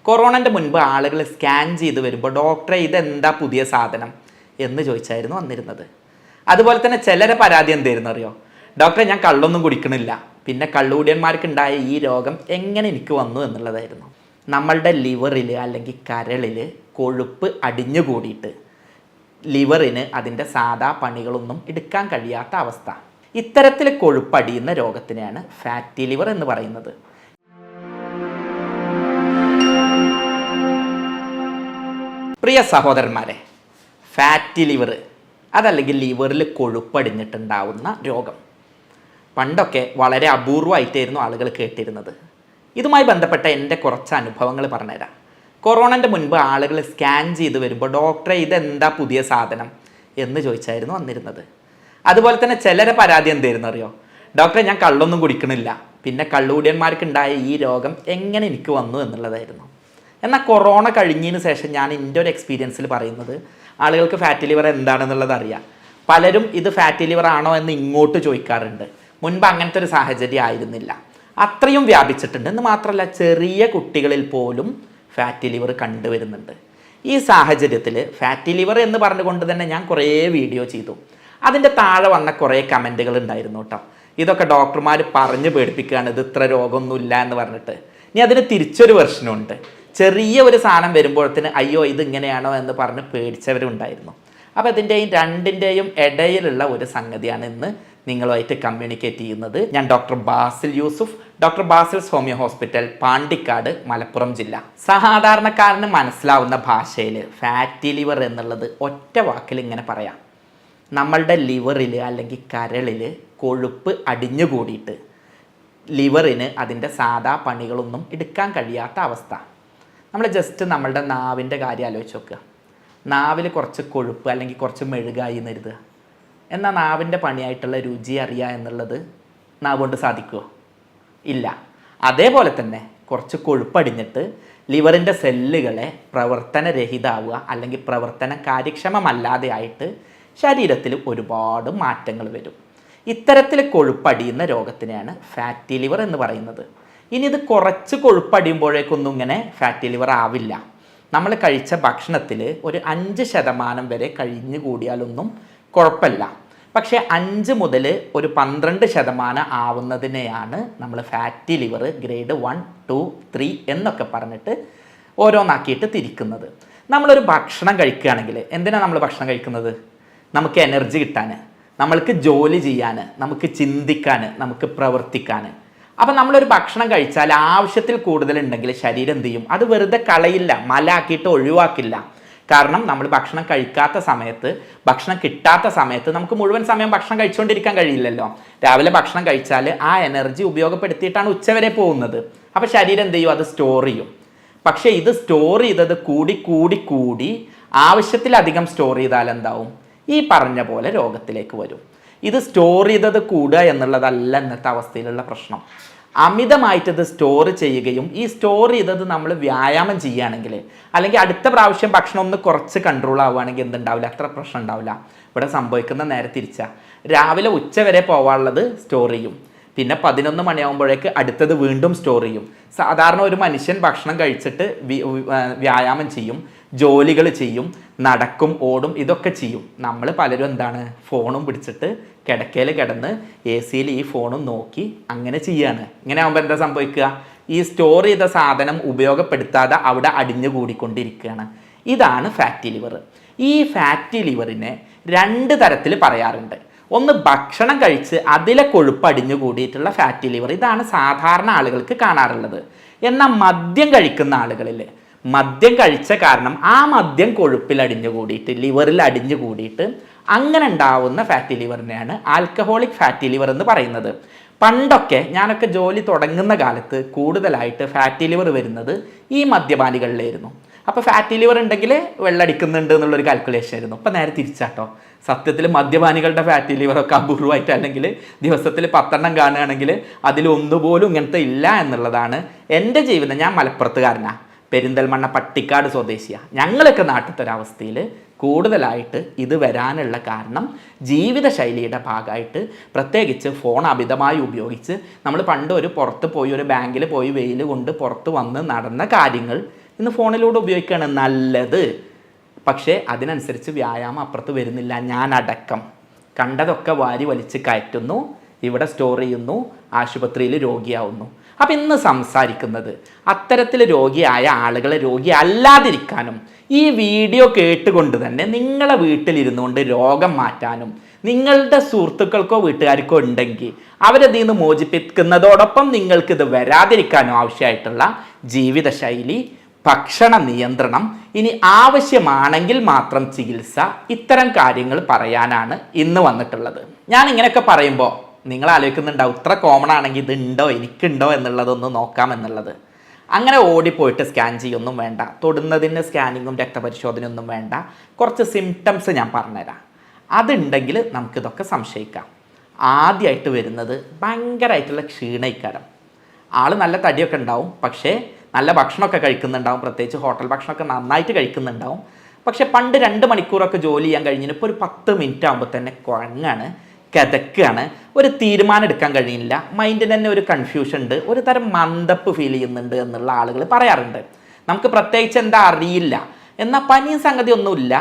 കൊറോണൻ്റെ മുൻപ് ആളുകൾ സ്കാൻ ചെയ്ത് വരുമ്പോൾ ഡോക്ടറെ ഇതെന്താ പുതിയ സാധനം എന്ന് ചോദിച്ചായിരുന്നു വന്നിരുന്നത്. അതുപോലെ തന്നെ ചിലരെ പരാതി എന്തായിരുന്നു അറിയോ? ഡോക്ടറെ ഞാൻ കള്ളൊന്നും കുടിക്കണില്ല, പിന്നെ കള്ളുകൂടിയന്മാർക്കുണ്ടായ ഈ രോഗം എങ്ങനെ എനിക്ക് വന്നു എന്നുള്ളതായിരുന്നു. നമ്മളുടെ ലിവറിൽ അല്ലെങ്കിൽ കരളിൽ കൊഴുപ്പ് അടിഞ്ഞു കൂടിയിട്ട് ലിവറിന് അതിൻ്റെ സാധാ പണികളൊന്നും എടുക്കാൻ കഴിയാത്ത അവസ്ഥ. ഇത്തരത്തിൽ കൊഴുപ്പടിയുന്ന രോഗത്തിനെയാണ് ഫാറ്റി ലിവർ എന്ന് പറയുന്നത്. പ്രിയ സഹോദരന്മാരെ, ഫാറ്റി ലിവർ അതല്ലെങ്കിൽ ലിവറിൽ കൊഴുപ്പടിഞ്ഞിട്ടുണ്ടാവുന്ന രോഗം പണ്ടൊക്കെ വളരെ അപൂർവമായിട്ടായിരുന്നു ആളുകൾ കേട്ടിരുന്നത്. ഇതുമായി ബന്ധപ്പെട്ട എൻ്റെ കുറച്ച് അനുഭവങ്ങൾ പറഞ്ഞുതരാം. കൊറോണൻ്റെ മുൻപ് ആളുകൾ സ്കാൻ ചെയ്ത് വരുമ്പോൾ ഡോക്ടറെ ഇതെന്താ പുതിയ സാധനം എന്ന് ചോദിച്ചായിരുന്നു വന്നിരുന്നത്. അതുപോലെ തന്നെ ചിലരെ പരാതി എന്തായിരുന്നു അറിയോ? ഡോക്ടറെ ഞാൻ കള്ളൊന്നും കുടിക്കണില്ല, പിന്നെ കള്ളുകൂടിയന്മാർക്കുണ്ടായ ഈ രോഗം എങ്ങനെ എനിക്ക് വന്നു എന്നുള്ളതായിരുന്നു. എന്നാൽ കൊറോണ കഴിഞ്ഞതിന് ശേഷം ഞാൻ എൻ്റെ ഒരു എക്സ്പീരിയൻസിൽ പറയുന്നത് ആളുകൾക്ക് ഫാറ്റി ലിവർ എന്താണെന്നുള്ളത് അറിയാം. പലരും ഇത് ഫാറ്റി ലിവർ ആണോ എന്ന് ഇങ്ങോട്ട് ചോദിക്കാറുണ്ട്. മുൻപ് അങ്ങനത്തെ ഒരു സാഹചര്യം ആയിരുന്നില്ല, അത്രയും വ്യാപിച്ചിട്ടുണ്ട്. എന്ന് മാത്രമല്ല ചെറിയ കുട്ടികളിൽ പോലും ഫാറ്റി ലിവർ കണ്ടുവരുന്നുണ്ട്. ഈ സാഹചര്യത്തിൽ ഫാറ്റി ലിവർ എന്ന് പറഞ്ഞുകൊണ്ട് തന്നെ ഞാൻ കുറേ വീഡിയോ ചെയ്തു. അതിൻ്റെ താഴെ വന്ന കുറേ കമൻറ്റുകൾ ഉണ്ടായിരുന്നു കേട്ടോ. ഇതൊക്കെ ഡോക്ടർമാർ പറഞ്ഞ് പേടിപ്പിക്കുകയാണ്, ഇത് ഇത്ര രോഗമൊന്നുമില്ല എന്ന് പറഞ്ഞിട്ട്. ഇനി അതിന് തിരിച്ചൊരു വെർഷനുണ്ട്. ചെറിയ ഒരു സാധനം വരുമ്പോഴത്തേന് അയ്യോ ഇത് ഇങ്ങനെയാണോ എന്ന് പറഞ്ഞ് പേടിച്ചവരുണ്ടായിരുന്നു. അപ്പോൾ ഇതിൻ്റെയും രണ്ടിൻ്റെയും ഇടയിലുള്ള ഒരു സംഗതിയാണ് ഇന്ന് നിങ്ങളുമായിട്ട് കമ്മ്യൂണിക്കേറ്റ് ചെയ്യുന്നത്. ഞാൻ doctor Basil Yusuf, doctor Basil's homeo hospital, Pandikkad, Malappuram ജില്ല. സാധാരണക്കാരന് മനസ്സിലാവുന്ന ഭാഷയിൽ ഫാറ്റി ലിവർ എന്നുള്ളത് ഒറ്റ വാക്കിൽ ഇങ്ങനെ പറയാം: നമ്മളുടെ ലിവറിൽ അല്ലെങ്കിൽ കരളിൽ കൊഴുപ്പ് അടിഞ്ഞു കൂടിയിട്ട് ലിവറിന് അതിൻ്റെ സാധാ പണികളൊന്നും എടുക്കാൻ കഴിയാത്ത അവസ്ഥ. നമ്മൾ ജസ്റ്റ് നമ്മളുടെ നാവിൻ്റെ കാര്യം ആലോചിച്ച് നോക്കുക. നാവിൽ കുറച്ച് കൊഴുപ്പ് അല്ലെങ്കിൽ കുറച്ച് മെഴുകായി എന്ന് കരുതുക. എന്നാൽ നാവിൻ്റെ പണിയായിട്ടുള്ള രുചി അറിയുക എന്നുള്ളത് നാവ് കൊണ്ട് സാധിക്കുമോ? ഇല്ല. അതേപോലെ തന്നെ കുറച്ച് കൊഴുപ്പടിഞ്ഞിട്ട് ലിവറിൻ്റെ സെല്ലുകളെ പ്രവർത്തനരഹിതമാവുക അല്ലെങ്കിൽ പ്രവർത്തന കാര്യക്ഷമമല്ലാതെ ആയിട്ട് ശരീരത്തിൽ ഒരുപാട് മാറ്റങ്ങൾ വരും. ഇത്തരത്തിൽ കൊഴുപ്പടിയുന്ന രോഗത്തിനെയാണ് ഫാറ്റി ലിവർ എന്ന് പറയുന്നത്. ഇനി ഇത് കുറച്ച് കൊഴുപ്പടിയുമ്പോഴേക്കൊന്നും ഇങ്ങനെ ഫാറ്റി ലിവർ ആവില്ല. നമ്മൾ കഴിച്ച ഭക്ഷണത്തിൽ ഒരു 5% വരെ കഴിഞ്ഞു കൂടിയാലൊന്നും കുഴപ്പമില്ല. പക്ഷേ 5 മുതൽ ഒരു 12% ആവുന്നതിനെയാണ് നമ്മൾ ഫാറ്റി ലിവർ ഗ്രേഡ് 1, 2, 3 എന്നൊക്കെ പറഞ്ഞിട്ട് ഓരോന്നാക്കിയിട്ട് തിരിക്കുന്നത്. നമ്മളൊരു ഭക്ഷണം കഴിക്കുകയാണെങ്കിൽ എന്തിനാണ് നമ്മൾ ഭക്ഷണം കഴിക്കുന്നത്? നമുക്ക് എനർജി കിട്ടാൻ, നമ്മൾക്ക് ജോലി ചെയ്യാൻ, നമുക്ക് ചിന്തിക്കാൻ, നമുക്ക് പ്രവർത്തിക്കാൻ. അപ്പം നമ്മളൊരു ഭക്ഷണം കഴിച്ചാൽ ആവശ്യത്തിൽ കൂടുതലുണ്ടെങ്കിൽ ശരീരം എന്ത് ചെയ്യും? അത് വെറുതെ കളയില്ല, മലാക്കിയിട്ട് ഒഴിവാക്കില്ല. കാരണം നമ്മൾ ഭക്ഷണം കഴിക്കാത്ത സമയത്ത്, ഭക്ഷണം കിട്ടാത്ത സമയത്ത് നമുക്ക് മുഴുവൻ സമയം ഭക്ഷണം കഴിച്ചുകൊണ്ടിരിക്കാൻ കഴിയില്ലല്ലോ. രാവിലെ ഭക്ഷണം കഴിച്ചാൽ ആ എനർജി ഉപയോഗപ്പെടുത്തിയിട്ടാണ് ഉച്ചവരെ പോകുന്നത്. അപ്പോൾ ശരീരം എന്ത് ചെയ്യും? അത് സ്റ്റോർ ചെയ്യും. പക്ഷേ ഇത് സ്റ്റോർ ചെയ്തത് കൂടി കൂടി കൂടി ആവശ്യത്തിലധികം സ്റ്റോർ ചെയ്താൽ എന്താവും? ഈ പറഞ്ഞ പോലെ രോഗത്തിലേക്ക് വരും. ഇത് സ്റ്റോർ ചെയ്തത് കൂടുക എന്നുള്ളതല്ല ഇന്നത്തെ അവസ്ഥയിലുള്ള പ്രശ്നം. അമിതമായിട്ട് ഇത് സ്റ്റോർ ചെയ്യുകയും ഈ സ്റ്റോർ ചെയ്തത് നമ്മൾ വ്യായാമം ചെയ്യുകയാണെങ്കിൽ അല്ലെങ്കിൽ അടുത്ത പ്രാവശ്യം ഭക്ഷണം ഒന്ന് കുറച്ച് കൺട്രോൾ ആവുകയാണെങ്കിൽ എന്തുണ്ടാവില്ല? അത്ര പ്രശ്നം ഉണ്ടാവില്ല. ഇവിടെ സംഭവിക്കുന്ന നേരെ തിരിച്ചാണ്. രാവിലെ ഉച്ച വരെ പോകാനുള്ളത് സ്റ്റോർ ചെയ്യും, പിന്നെ 11 മണിയാകുമ്പോഴേക്ക് അടുത്തത് വീണ്ടും സ്റ്റോർ ചെയ്യും. സാധാരണ ഒരു മനുഷ്യൻ ഭക്ഷണം കഴിച്ചിട്ട് വ്യായാമം ചെയ്യും, ജോലികൾ ചെയ്യും, നടക്കും, ഓടും, ഇതൊക്കെ ചെയ്യും. നമ്മൾ പലരും എന്താണ്? ഫോണും പിടിച്ചിട്ട് കിടക്കയിൽ കിടന്ന് AC-യിൽ ഈ ഫോണും നോക്കി അങ്ങനെ ചെയ്യാണ്. ഇങ്ങനെ ആകുമ്പോൾ എന്താ സംഭവിക്കുക? ഈ സ്റ്റോർ ചെയ്ത സാധനം ഉപയോഗപ്പെടുത്താതെ അവിടെ അടിഞ്ഞു കൂടിക്കൊണ്ടിരിക്കുകയാണ്. ഇതാണ് ഫാറ്റി ലിവർ. ഈ ഫാറ്റി ലിവറിനെ 2 തരത്തിൽ പറയാറുണ്ട്. ഒന്ന്, ഭക്ഷണം കഴിച്ച് അതിലെ കൊഴുപ്പ് അടിഞ്ഞു കൂടിയിട്ടുള്ള ഫാറ്റി ലിവർ. ഇതാണ് സാധാരണ ആളുകൾക്ക് കാണാറുള്ളത്. എന്നാൽ മദ്യം കഴിക്കുന്ന ആളുകളിൽ മദ്യം കഴിച്ച കാരണം ആ മദ്യം കൊഴുപ്പിൽ അടിഞ്ഞു കൂടിയിട്ട് ലിവറിൽ അടിഞ്ഞു കൂടിയിട്ട് അങ്ങനെ ഉണ്ടാവുന്ന ഫാറ്റി ലിവറിനെയാണ് ആൽക്കഹോളിക് ഫാറ്റി ലിവർ എന്ന് പറയുന്നത്. പണ്ടൊക്കെ ഞാനൊക്കെ ജോലി തുടങ്ങുന്ന കാലത്ത് കൂടുതലായിട്ട് ഫാറ്റി ലിവർ വരുന്നത് ഈ മദ്യപാനികളിലായിരുന്നു. അപ്പോൾ ഫാറ്റി ലിവർ ഉണ്ടെങ്കിൽ വെള്ളടിക്കുന്നുണ്ട് എന്നുള്ളൊരു കാൽക്കുലേഷൻ ആയിരുന്നു. അപ്പോൾ നേരെ തിരിച്ചാട്ടോ. സത്യത്തിൽ മദ്യപാനികളുടെ ഫാറ്റി ലിവറൊക്കെ അപൂർവമായിട്ട് അല്ലെങ്കിൽ ദിവസത്തിൽ 10 കാണുകയാണെങ്കിൽ അതിലൊന്നുപോലും ഇങ്ങനത്തെ ഇല്ല എന്നുള്ളതാണ് എൻ്റെ ജീവിതം. ഞാൻ മലപ്പുറത്തുകാരനാണ്, പെരിന്തൽമണ്ണ പട്ടിക്കാട് സ്വദേശിയാണ്. ഞങ്ങളൊക്കെ നാട്ടിലൊരവസ്ഥയിൽ കൂടുതലായിട്ട് ഇത് വരാനുള്ള കാരണം ജീവിതശൈലിയുടെ ഭാഗമായിട്ട്, പ്രത്യേകിച്ച് ഫോൺ അമിതമായി ഉപയോഗിച്ച് നമ്മൾ പണ്ട് പുറത്ത് പോയി ഒരു ബാങ്കിൽ പോയി വെയിൽ കൊണ്ട് പുറത്ത് വന്ന് നടന്ന കാര്യങ്ങൾ ഇന്ന് ഫോണിലൂടെ ഉപയോഗിക്കുകയാണ് നല്ലത്. പക്ഷേ അതിനനുസരിച്ച് വ്യായാമം അപ്പുറത്ത് വരുന്നില്ല. ഞാനടക്കം കണ്ടതൊക്കെ വാരി വലിച്ച് കയറ്റുന്നു, ഇവിടെ സ്റ്റോർ ചെയ്യുന്നു, ആശുപത്രിയിൽ രോഗിയാവുന്നു. അപ്പം ഇന്ന് സംസാരിക്കുന്നത് അത്തരത്തിൽ രോഗിയായ ആളുകളെ രോഗി അല്ലാതിരിക്കാനും ഈ വീഡിയോ കേട്ടുകൊണ്ട് തന്നെ നിങ്ങളെ വീട്ടിലിരുന്നുകൊണ്ട് രോഗം മാറ്റാനും നിങ്ങളുടെ സുഹൃത്തുക്കൾക്കോ വീട്ടുകാർക്കോ ഉണ്ടെങ്കിൽ അവരതിൽ നിന്ന് മോചിപ്പിക്കുന്നതോടൊപ്പം നിങ്ങൾക്കിത് വരാതിരിക്കാനും ആവശ്യമായിട്ടുള്ള ജീവിതശൈലി, ഭക്ഷണ നിയന്ത്രണം, ഇനി ആവശ്യമാണെങ്കിൽ മാത്രം ചികിത്സ, ഇത്തരം കാര്യങ്ങൾ പറയാനാണ് ഇന്ന് വന്നിട്ടുള്ളത്. ഞാൻ ഇങ്ങനെയൊക്കെ പറയുമ്പോൾ നിങ്ങൾ ആലോചിക്കുന്നുണ്ടാവും ഇത്ര കോമൺ ആണെങ്കിൽ ഇത് ഉണ്ടോ എനിക്കുണ്ടോ എന്നുള്ളതൊന്ന് നോക്കാം എന്നുള്ളത്. അങ്ങനെ ഓടിപ്പോയിട്ട് സ്കാൻ ചെയ്യൊന്നും വേണ്ട, തൊടുന്നതിന് സ്കാനിങ്ങും രക്തപരിശോധനയൊന്നും വേണ്ട. കുറച്ച് സിംറ്റംസ് ഞാൻ പറഞ്ഞുതരാം. അതുണ്ടെങ്കിൽ നമുക്കിതൊക്കെ സംശയിക്കാം. ആദ്യമായിട്ട് വരുന്നത് ഭയങ്കരമായിട്ടുള്ള ക്ഷീണയിക്കാരം. ആൾ നല്ല തടിയൊക്കെ ഉണ്ടാവും, പക്ഷേ നല്ല ഭക്ഷണമൊക്കെ കഴിക്കുന്നുണ്ടാവും, പ്രത്യേകിച്ച് ഹോട്ടൽ ഭക്ഷണമൊക്കെ നന്നായിട്ട് കഴിക്കുന്നുണ്ടാവും. പക്ഷെ പണ്ട് 2 മണിക്കൂറൊക്കെ ജോലി ചെയ്യാൻ കഴിഞ്ഞിട്ട് ഇപ്പോൾ ഒരു 10 മിനിറ്റ് ആകുമ്പോൾ തന്നെ കുഴങ്ങാണ്, കിതക്കുകയാണ്, ഒരു തീരുമാനം എടുക്കാൻ കഴിയില്ല, മൈൻഡിന് തന്നെ ഒരു കൺഫ്യൂഷൻ ഉണ്ട്, ഒരു തരം മന്ദപ്പ് ഫീൽ ചെയ്യുന്നുണ്ട് എന്നുള്ള ആളുകൾ പറയാറുണ്ട്. നമുക്ക് പ്രത്യേകിച്ച് എന്താ അറിയില്ല, എന്നാൽ പനിയും സംഗതി ഒന്നുമില്ല,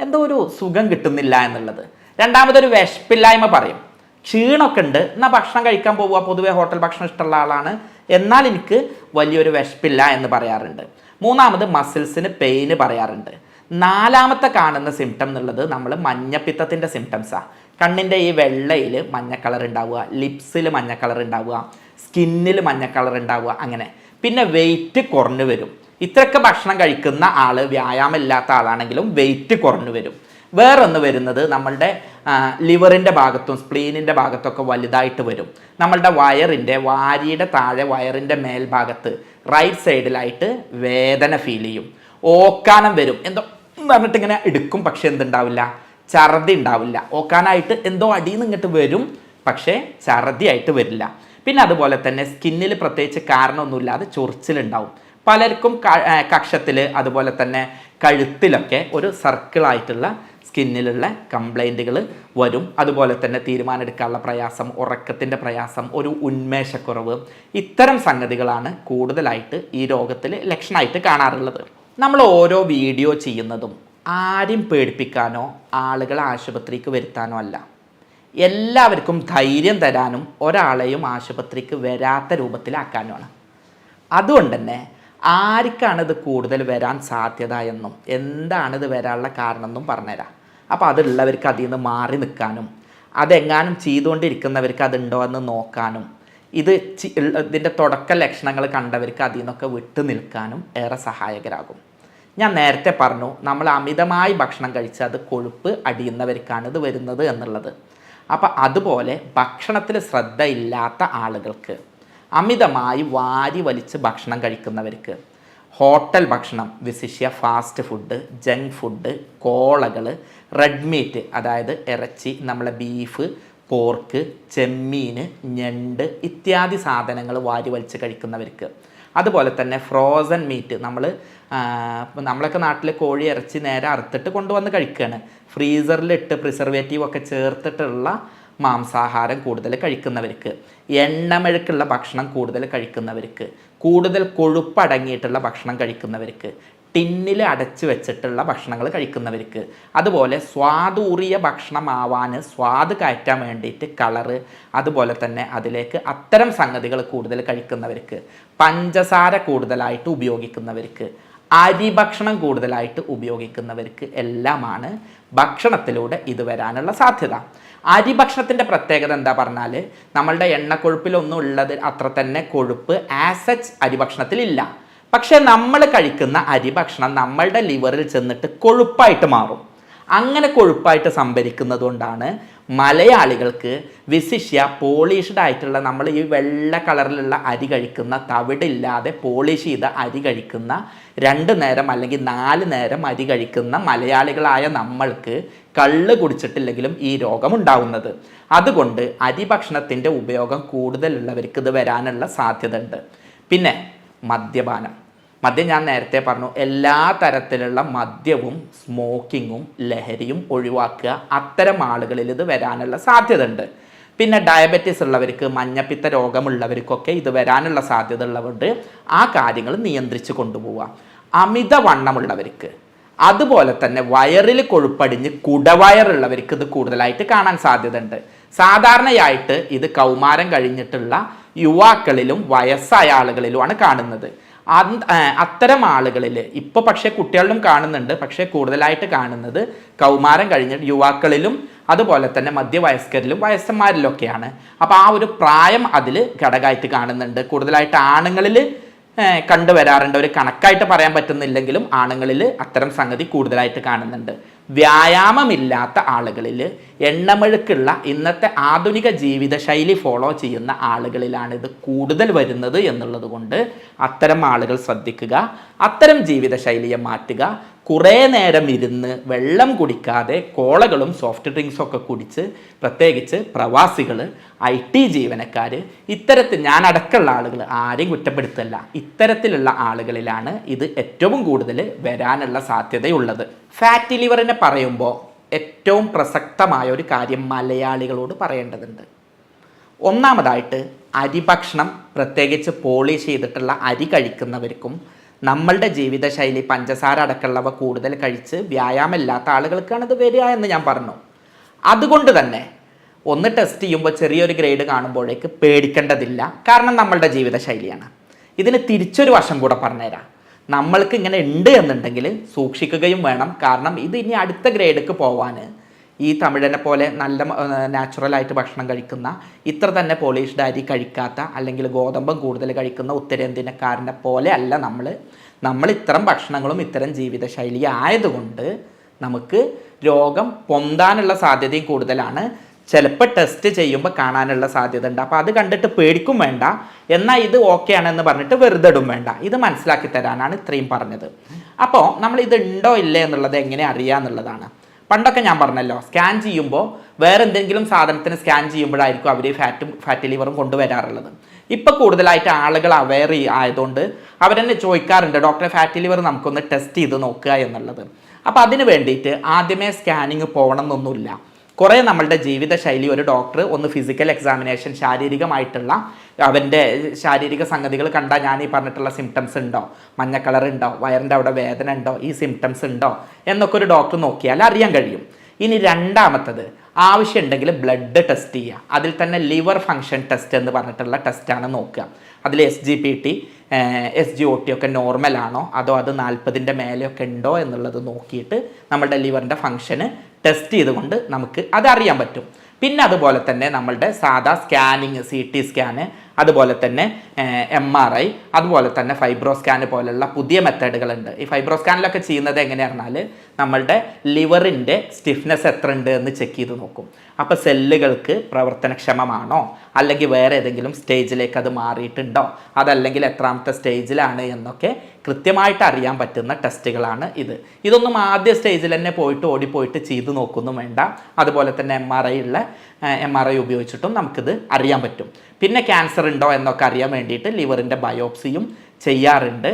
എന്തോ ഒരു സുഖം കിട്ടുന്നില്ല എന്നുള്ളത്. രണ്ടാമതൊരു വിശപ്പില്ലായ്മ പറയും. ക്ഷീണമൊക്കെ ഉണ്ട്, എന്നാൽ ഭക്ഷണം കഴിക്കാൻ പോവുക, പൊതുവെ ഹോട്ടൽ ഭക്ഷണം ഇഷ്ടമുള്ള ആളാണ്, എന്നാൽ എനിക്ക് വലിയൊരു വിശപ്പില്ല എന്ന് പറയാറുണ്ട്. മൂന്നാമത് മസിൽസിന് പെയിന് പറയാറുണ്ട്. നാലാമത്തെ കാണുന്ന സിംറ്റം എന്നുള്ളത് നമ്മൾ മഞ്ഞപ്പിത്തത്തിൻ്റെ സിംറ്റംസാണ്. കണ്ണിൻ്റെ ഈ വെള്ളയിൽ മഞ്ഞ കളർ ഉണ്ടാവുക, ലിപ്സിൽ മഞ്ഞ കളർ ഉണ്ടാവുക, സ്കിന്നിൽ മഞ്ഞ കളർ ഉണ്ടാവുക, അങ്ങനെ. പിന്നെ വെയിറ്റ് കുറഞ്ഞു വരും. ഇത്രയൊക്കെ ഭക്ഷണം കഴിക്കുന്ന ആൾ, വ്യായാമം ഇല്ലാത്ത ആളാണെങ്കിലും വെയിറ്റ് കുറഞ്ഞു വരും. വേറൊന്ന് വരുന്നത് നമ്മളുടെ ലിവറിൻ്റെ ഭാഗത്തും സ്പ്ലീനിൻ്റെ ഭാഗത്തൊക്കെ വലുതായിട്ട് വരും. നമ്മളുടെ വയറിൻ്റെ വാരിയുടെ താഴെ വയറിൻ്റെ മേൽഭാഗത്ത് റൈറ്റ് സൈഡിലായിട്ട് വേദന ഫീൽ ചെയ്യും. ഓക്കാനം വരും. എന്തോ പറഞ്ഞിട്ട് ഇങ്ങനെ എടുക്കും, പക്ഷെ എന്തുണ്ടാവില്ല, ഛർദി ഉണ്ടാവില്ല. ഓക്കാനായിട്ട് എന്തോ അടിയിൽ നിന്ന് ഇങ്ങോട്ട് വരും, പക്ഷേ ഛർദിയായിട്ട് വരില്ല. പിന്നെ അതുപോലെ തന്നെ സ്കിന്നിൽ പ്രത്യേകിച്ച് കാരണമൊന്നുമില്ലാതെ ചൊറിച്ചിലുണ്ടാവും. പലർക്കും കക്ഷത്തിൽ അതുപോലെ തന്നെ കഴുത്തിലൊക്കെ ഒരു സർക്കിളായിട്ടുള്ള സ്കിന്നിലുള്ള കംപ്ലൈൻറ്റുകൾ വരും. അതുപോലെ തന്നെ തീരുമാനം എടുക്കാനുള്ള പ്രയാസം, ഉറക്കത്തിൻ്റെ പ്രയാസം, ഒരു ഉന്മേഷക്കുറവ്, ഇത്തരം സംഗതികളാണ് കൂടുതലായിട്ട് ഈ രോഗത്തിൽ ലക്ഷണമായിട്ട് കാണാറുള്ളത്. നമ്മൾ ഓരോ വീഡിയോ ചെയ്യുന്നതും ആരും പേടിപ്പിക്കാനോ ആളുകളെ ആശുപത്രിക്ക് വരുത്താനോ അല്ല, എല്ലാവർക്കും ധൈര്യം തരാനും ഒരാളെയും ആശുപത്രിക്ക് വരാത്ത രൂപത്തിലാക്കാനുമാണ്. അതുകൊണ്ട് തന്നെ ആർക്കാണിത് കൂടുതൽ വരാൻ സാധ്യത എന്നും എന്താണിത് വരാനുള്ള കാരണം എന്നും പറഞ്ഞുതരാം. അപ്പോൾ അതുള്ളവർക്ക് അതിൽ നിന്ന് മാറി നിൽക്കാനും അതെങ്ങാനും ചെയ്തുകൊണ്ടിരിക്കുന്നവർക്ക് അതുണ്ടോ എന്ന് നോക്കാനും ഇതിൻ്റെ തുടക്ക ലക്ഷണങ്ങൾ കണ്ടവർക്ക് അതിൽ നിന്നൊക്കെ വിട്ടു നിൽക്കാനും ഏറെ സഹായകരാകും. ഞാൻ നേരത്തെ പറഞ്ഞു, നമ്മൾ അമിതമായി ഭക്ഷണം കഴിച്ച് അത് കൊഴുപ്പ് അടിയുന്നവർക്കാണ് ഇത് വരുന്നത് എന്നുള്ളത്. അപ്പം അതുപോലെ ഭക്ഷണത്തിൽ ശ്രദ്ധയില്ലാത്ത ആളുകൾക്ക്, അമിതമായി വാരി വലിച്ച് ഭക്ഷണം കഴിക്കുന്നവർക്ക്, ഹോട്ടൽ ഭക്ഷണം വിശിഷ്യ ഫാസ്റ്റ് ഫുഡ്, ജങ്ക് ഫുഡ്, കോളകൾ, റെഡ് മീറ്റ് അതായത് ഇറച്ചി, നമ്മളെ ബീഫ്, പോർക്ക്, ചെമ്മീൻ, ഞണ്ട് ഇത്യാദി സാധനങ്ങൾ വാരി വലിച്ച് കഴിക്കുന്നവർക്ക്, അതുപോലെ തന്നെ ഫ്രോസൺ മീറ്റ്, നമ്മളൊക്കെ നാട്ടിൽ കോഴി ഇറച്ചി നേരെ അറുത്തിട്ട് കൊണ്ടുവന്ന് കഴിക്കുകയാണ്. ഫ്രീസറിലിട്ട് പ്രിസർവേറ്റീവ് ഒക്കെ ചേർത്തിട്ടുള്ള മാംസാഹാരം കൂടുതൽ കഴിക്കുന്നവർക്ക്, എണ്ണമെഴുക്കുള്ള ഭക്ഷണം കൂടുതൽ കഴിക്കുന്നവർക്ക്, കൂടുതൽ കൊഴുപ്പടങ്ങിയിട്ടുള്ള ഭക്ഷണം കഴിക്കുന്നവർക്ക്, ടിന്നിൽ അടച്ചു വെച്ചിട്ടുള്ള ഭക്ഷണങ്ങൾ കഴിക്കുന്നവർക്ക്, അതുപോലെ സ്വാദൂറിയ ഭക്ഷണമാവാൻ സ്വാദ് കയറ്റാൻ വേണ്ടിയിട്ട് കളറ്, അതുപോലെ തന്നെ അതിലേക്ക് അത്തരം സംഗതികൾ കൂടുതൽ കഴിക്കുന്നവർക്ക്, പഞ്ചസാര കൂടുതലായിട്ട് ഉപയോഗിക്കുന്നവർക്ക്, അരി ഭക്ഷണം കൂടുതലായിട്ട് ഉപയോഗിക്കുന്നവർക്ക് എല്ലാമാണ് ഭക്ഷണത്തിലൂടെ ഇത് വരാനുള്ള സാധ്യത. അരി ഭക്ഷണത്തിൻ്റെ പ്രത്യേകത എന്താ പറഞ്ഞാൽ, നമ്മളുടെ എണ്ണക്കൊഴുപ്പിലൊന്നും ഉള്ളത് അത്ര തന്നെ കൊഴുപ്പ് ആസച്ച് അരി ഭക്ഷണത്തിലില്ല. പക്ഷേ നമ്മൾ കഴിക്കുന്ന അരി ഭക്ഷണം നമ്മളുടെ ലിവറിൽ ചെന്നിട്ട് കൊഴുപ്പായിട്ട് മാറും. അങ്ങനെ കൊഴുപ്പായിട്ട് സംഭരിക്കുന്നത് കൊണ്ടാണ് മലയാളികൾക്ക് വിശിഷ്യ പോളിഷ്ഡ് ആയിട്ടുള്ള, നമ്മൾ ഈ വെള്ള കളറിലുള്ള അരി കഴിക്കുന്ന, തവിടില്ലാതെ പോളിഷ് ചെയ്ത അരി കഴിക്കുന്ന, 2 നേരം അല്ലെങ്കിൽ 4 നേരം അരി കഴിക്കുന്ന മലയാളികളായ നമ്മൾക്ക് കള്ള് കുടിച്ചിട്ടില്ലെങ്കിലും ഈ രോഗമുണ്ടാവുന്നത്. അതുകൊണ്ട് അരി ഭക്ഷണത്തിൻ്റെ ഉപയോഗം കൂടുതലുള്ളവർക്ക് ഇത് വരാനുള്ള സാധ്യത ഉണ്ട്. പിന്നെ മദ്യപാനം. മദ്യം ഞാൻ നേരത്തെ പറഞ്ഞു, എല്ലാ തരത്തിലുള്ള മദ്യവും സ്മോക്കിങ്ങും ലഹരിയും ഒഴിവാക്കുക. അത്തരം ആളുകളിൽ ഇത് വരാനുള്ള സാധ്യത ഉണ്ട്. പിന്നെ ഡയബറ്റീസ് ഉള്ളവർക്ക്, മഞ്ഞപ്പിത്ത രോഗമുള്ളവർക്കൊക്കെ ഇത് വരാനുള്ള സാധ്യത ഉള്ളതുകൊണ്ട് ആ കാര്യങ്ങൾ നിയന്ത്രിച്ച് കൊണ്ടുപോവുക. അമിതവണ്ണമുള്ളവർക്ക്, അതുപോലെ തന്നെ വയറിൽ കൊഴുപ്പടിഞ്ഞ് കുടവയറുള്ളവർക്ക് ഇത് കൂടുതലായിട്ട് കാണാൻ സാധ്യതയുണ്ട്. സാധാരണയായിട്ട് ഇത് കൗമാരം കഴിഞ്ഞിട്ടുള്ള യുവാക്കളിലും വയസ്സായ ആളുകളിലുമാണ് കാണുന്നത്. അത്തരം ആളുകളിൽ ഇപ്പോൾ പക്ഷേ കുട്ടികളിലും കാണുന്നുണ്ട്, പക്ഷേ കൂടുതലായിട്ട് കാണുന്നത് കൗമാരം കഴിഞ്ഞ യുവാക്കളിലും അതുപോലെ തന്നെ മധ്യവയസ്കരിലും വയസ്സന്മാരിലൊക്കെയാണ്. അപ്പോൾ ആ ഒരു പ്രായം അതിൽ ഘടകമായിട്ട് കാണുന്നുണ്ട്. കൂടുതലായിട്ട് ആണുങ്ങളിൽ കണ്ടുവരാറുണ്ട്. ഒരു കണക്കായിട്ട് പറയാൻ പറ്റുന്നില്ലെങ്കിലും ആണുങ്ങളിൽ അത്തരം സംഗതി കൂടുതലായിട്ട് കാണുന്നുണ്ട്. വ്യായാമമില്ലാത്ത ആളുകളിൽ, എണ്ണമെഴുക്കുള്ള ഇന്നത്തെ ആധുനിക ജീവിതശൈലി ഫോളോ ചെയ്യുന്ന ആളുകളിലാണ് ഇത് കൂടുതൽ വരുന്നത് എന്നുള്ളത് കൊണ്ട് അത്തരം ആളുകൾ ശ്രദ്ധിക്കുക. അത്തരം ജീവിതശൈലിയെ മാറ്റുക. കുറേ നേരം ഇരുന്ന് വെള്ളം കുടിക്കാതെ കോളകളും സോഫ്റ്റ് ഡ്രിങ്ക്സും ഒക്കെ കുടിച്ച്, പ്രത്യേകിച്ച് പ്രവാസികൾ, IT ജീവനക്കാർ, ഇത്തരത്തിൽ ഞാൻ അടക്കമുള്ള ആളുകൾ, ആരെയും കുറ്റപ്പെടുത്തല്ല, ഇത്തരത്തിലുള്ള ആളുകളിലാണ് ഇത് ഏറ്റവും കൂടുതൽ വരാനുള്ള സാധ്യതയുള്ളത്. ഫാറ്റി ലിവറിനെ പറയുമ്പോൾ ഏറ്റവും പ്രസക്തമായ ഒരു കാര്യം മലയാളികളോട് പറയേണ്ടതുണ്ട്. ഒന്നാമതായിട്ട് അരിഭക്ഷണം, പ്രത്യേകിച്ച് പോളിഷ് ചെയ്തിട്ടുള്ള അരി കഴിക്കുന്നവർക്കും നമ്മളുടെ ജീവിതശൈലി പഞ്ചസാര അടക്കമുള്ളവ കൂടുതൽ കഴിച്ച് വ്യായാമമില്ലാത്ത ആളുകൾക്കാണ് ഇത് വരിക എന്ന് ഞാൻ പറഞ്ഞു. അതുകൊണ്ട് തന്നെ ഒന്ന് ടെസ്റ്റ് ചെയ്യുമ്പോൾ ചെറിയൊരു ഗ്രേഡ് കാണുമ്പോഴേക്ക് പേടിക്കേണ്ടതില്ല. കാരണം നമ്മളുടെ ജീവിതശൈലിയാണ്. ഇതിന് തിരിച്ചൊരു വശം കൂടെ പറഞ്ഞുതരാം. നമ്മൾക്ക് ഇങ്ങനെ ഉണ്ട് എന്നുണ്ടെങ്കിൽ സൂക്ഷിക്കുകയും വേണം. കാരണം ഇത് ഇനി അടുത്ത ഗ്രേഡിലേക്ക് പോവാൻ ഈ തമിഴനെ പോലെ നല്ല നാച്ചുറലായിട്ട് ഭക്ഷണം കഴിക്കുന്ന, ഇത്ര തന്നെ പോളിഷ്ഡ് അരി കഴിക്കാത്ത, അല്ലെങ്കിൽ ഗോതമ്പം കൂടുതൽ കഴിക്കുന്ന ഉത്തരേന്ത്യക്കാരനെ പോലെ അല്ല നമ്മൾ ഇത്തരം ഭക്ഷണങ്ങളും ഇത്തരം ജീവിതശൈലി ആയതുകൊണ്ട് നമുക്ക് രോഗം പൊന്താനുള്ള സാധ്യതയും കൂടുതലാണ്. ചിലപ്പോൾ ടെസ്റ്റ് ചെയ്യുമ്പോൾ കാണാനുള്ള സാധ്യത ഉണ്ട്. അപ്പോൾ അത് കണ്ടിട്ട് പേടിക്കും വേണ്ട, എന്നാൽ ഇത് ഓക്കെ ആണെന്ന് പറഞ്ഞിട്ട് വെറുതെ ഇടും വേണ്ട. ഇത് മനസ്സിലാക്കി തരാനാണ് ഇത്രയും പറഞ്ഞത്. അപ്പോൾ നമ്മൾ ഇത് ഉണ്ടോ ഇല്ലേ എന്നുള്ളത് എങ്ങനെ അറിയാമെന്നുള്ളതാണ്. പണ്ടൊക്കെ ഞാൻ പറഞ്ഞല്ലോ, സ്കാൻ ചെയ്യുമ്പോൾ വേറെ എന്തെങ്കിലും സാധനത്തിന് സ്കാൻ ചെയ്യുമ്പോഴായിരിക്കും അവർ ഫാറ്റി ലിവറും കൊണ്ടുവരാറുള്ളത്. ഇപ്പോൾ കൂടുതലായിട്ട് ആളുകൾ അവെയർ ആയതുകൊണ്ട് അവരെന്നെ ചോദിക്കാറുണ്ട്, ഡോക്ടറെ ഫാറ്റി ലിവർ നമുക്കൊന്ന് ടെസ്റ്റ് ചെയ്ത് നോക്കുക എന്നുള്ളത്. അപ്പോൾ അതിന് വേണ്ടിയിട്ട് ആദ്യമേ സ്കാനിങ് പോകണം എന്നൊന്നുമില്ല. കുറേ നമ്മളുടെ ജീവിതശൈലി ഒരു ഡോക്ടർ ഒന്ന് ഫിസിക്കൽ എക്സാമിനേഷൻ, ശാരീരികമായിട്ടുള്ള അവൻ്റെ ശാരീരിക സംഗതികൾ കണ്ടാൽ ഞാൻ ഈ പറഞ്ഞിട്ടുള്ള സിംറ്റംസ് ഉണ്ടോ, മഞ്ഞ കളർ ഉണ്ടോ, വയറിൻ്റെ അവിടെ വേദന ഉണ്ടോ, ഈ സിംറ്റംസ് ഉണ്ടോ എന്നൊക്കെ ഒരു ഡോക്ടർ നോക്കിയാൽ അറിയാൻ കഴിയും. ഇനി രണ്ടാമത്തത്, ആവശ്യമുണ്ടെങ്കിൽ ബ്ലഡ് ടെസ്റ്റ് ചെയ്യുക. അതിൽ തന്നെ ലിവർ ഫങ്ഷൻ ടെസ്റ്റ് എന്ന് പറഞ്ഞിട്ടുള്ള ടെസ്റ്റാണ് നോക്കുക. അതിൽ SGPT, SGOT ഒക്കെ നോർമലാണോ അതോ അത് 40ൻ്റെ മേലെയൊക്കെ ഉണ്ടോ എന്നുള്ളത് നോക്കിയിട്ട് നമ്മളുടെ ലിവറിൻ്റെ ഫങ്ഷന് ടെസ്റ്റ് ചെയ്തുകൊണ്ട് നമുക്ക് അതറിയാൻ പറ്റും. പിന്നെ അതുപോലെ തന്നെ നമ്മളുടെ സാധാ സ്കാനിങ്, CT സ്കാന്, അതുപോലെ തന്നെ MRI, അതുപോലെ തന്നെ ഫൈബ്രോ സ്കാന് പോലുള്ള പുതിയ മെത്തേഡുകളുണ്ട്. ഈ ഫൈബ്രോ സ്കാനിലൊക്കെ ചെയ്യുന്നത് എങ്ങനെയാണെന്ന് പറഞ്ഞാൽ നമ്മളുടെ ലിവറിൻ്റെ സ്റ്റിഫ്നെസ് എത്ര ഉണ്ട് എന്ന് ചെക്ക് ചെയ്ത് നോക്കും. അപ്പോൾ സെല്ലുകൾക്ക് പ്രവർത്തനക്ഷമമാണോ, അല്ലെങ്കിൽ വേറെ ഏതെങ്കിലും സ്റ്റേജിലേക്ക് അത് മാറിയിട്ടുണ്ടോ, അതല്ലെങ്കിൽ എത്രാമത്തെ സ്റ്റേജിലാണ് എന്നൊക്കെ കൃത്യമായിട്ട് അറിയാൻ പറ്റുന്ന ടെസ്റ്റുകളാണ് ഇത്. ഇതൊന്നും ആദ്യ സ്റ്റേജിൽ തന്നെ ഓടിപ്പോയിട്ട് ചെയ്ത് നോക്കൊന്നും വേണ്ട. അതുപോലെ തന്നെ MRI ഉപയോഗിച്ചിട്ടും നമുക്കിത് അറിയാൻ പറ്റും. പിന്നെ ക്യാൻസർ ഉണ്ടോ എന്നൊക്കെ അറിയാൻ വേണ്ടിയിട്ട് ലിവറിൻ്റെ ബയോപ്സിയും ചെയ്യാറുണ്ട്.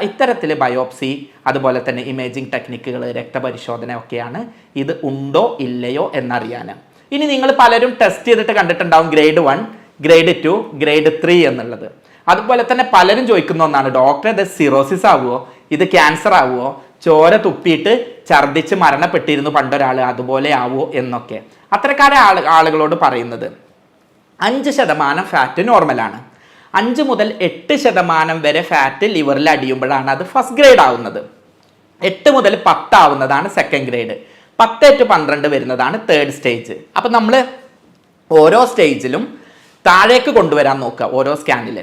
ഇത്തരത്തിൽ ബയോപ്സി, അതുപോലെ തന്നെ ഇമേജിംഗ് ടെക്നിക്കുകൾ, രക്തപരിശോധന ഒക്കെയാണ് ഇത് ഉണ്ടോ ഇല്ലയോ എന്നറിയാൻ. ഇനി നിങ്ങൾ പലരും ടെസ്റ്റ് ചെയ്തിട്ട് കണ്ടിട്ടുണ്ടാവും ഗ്രേഡ് 1, ഗ്രേഡ് 2, ഗ്രേഡ് 3 എന്നുള്ളത്. അതുപോലെ തന്നെ പലരും ചോദിക്കുന്ന ഒന്നാണ്, ഡോക്ടറെ ഇത് സിറോസിസ് ആവുമോ, ഇത് ക്യാൻസർ ആവുമോ, ചോര തുപ്പിയിട്ട് ഛർദ്ദിച്ച് മരണപ്പെട്ടിരുന്നു പണ്ടൊരാൾ, അതുപോലെ ആവുമോ എന്നൊക്കെ. അത്തരക്കാരെ ആളുകളോട് പറയുന്നത് 5% ഫാറ്റ് നോർമലാണ്. 5 മുതൽ 8% വരെ ഫാറ്റ് ലിവറിൽ അടിയുമ്പോഴാണ് അത് ഫസ്റ്റ് ഗ്രേഡ് ആവുന്നത്. 8 മുതൽ 10 ആവുന്നതാണ് സെക്കൻഡ് ഗ്രേഡ്. 10 to 12 വരുന്നതാണ് തേർഡ് സ്റ്റേജ്. അപ്പം നമ്മൾ ഓരോ സ്റ്റേജിലും താഴേക്ക് കൊണ്ടുവരാൻ നോക്കുക ഓരോ സ്കാനിൽ